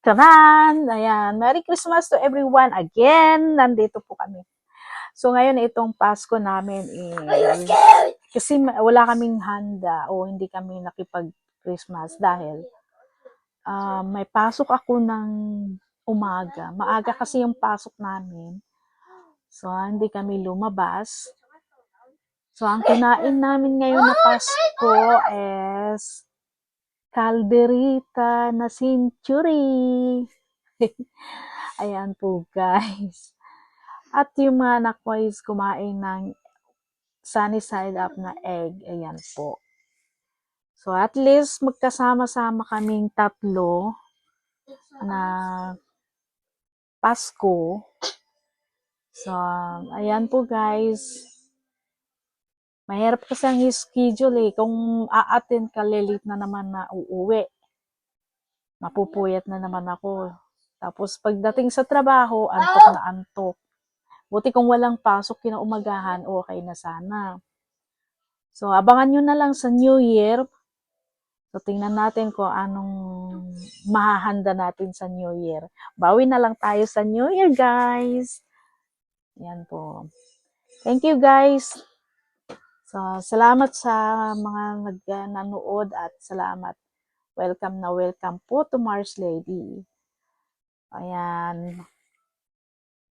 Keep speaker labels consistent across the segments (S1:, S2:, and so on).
S1: Taran! Ayan, Merry Christmas to everyone again. Nandito po kami. So ngayon itong Pasko namin is kasi wala kaming handa o hindi kami nakipag-Christmas dahil may pasok ako ng umaga. Maaga kasi yung pasok namin. So hindi kami lumabas. So ang kinain namin ngayon na Pasko is calderita na century. Ayan po guys. At yung mga anak ko is kumain ng sunny side up na egg. Ayan po. So at least magkasama-sama kaming tatlo na Pasko. So ayan po guys. Mahirap kasi ang schedule Kung a-attend ka, late na naman na uuwi. Mapupuyat na naman ako. Tapos pagdating sa trabaho, antok na antok. Buti kung walang pasok kinaumagahan, okay na sana. So, abangan nyo na lang sa New Year. So, tingnan natin kung anong mahahanda natin sa New Year. Bawi na lang tayo sa New Year, guys. Yan po. Thank you, guys. So, salamat sa mga nanood at salamat. Welcome na welcome po to Mars Lady. Ayan.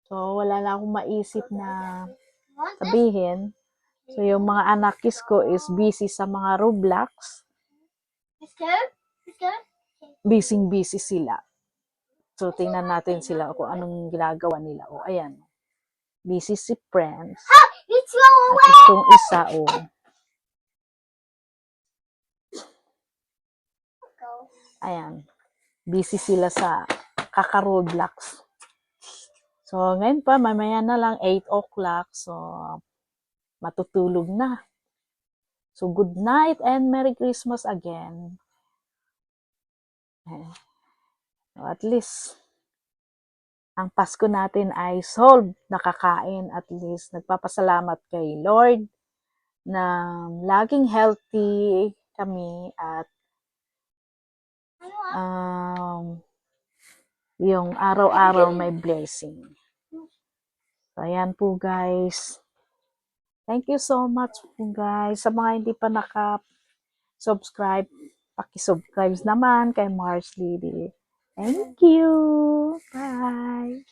S1: So, wala na akong maisip na sabihin. So, yung mga anakis ko is busy sa mga Roblox. Busy sila. So, tingnan natin sila kung anong ginagawa nila. O, ayan. Busy si Friends. At itong isa, ayan. Busy sila sa kaka-Roblox. So, ngayon pa, mamaya na lang, 8 o'clock. So, matutulog na. So, good night and Merry Christmas again. So, at least, ang Pasko natin ay solved, nakakain. At least, nagpapasalamat kay Lord na laging healthy kami at yung araw-araw may blessing. So, ayan po guys. Thank you so much po guys. Sa mga hindi pa naka-subscribe, paki-subscribe naman kay Mars Lady. Thank you. Bye.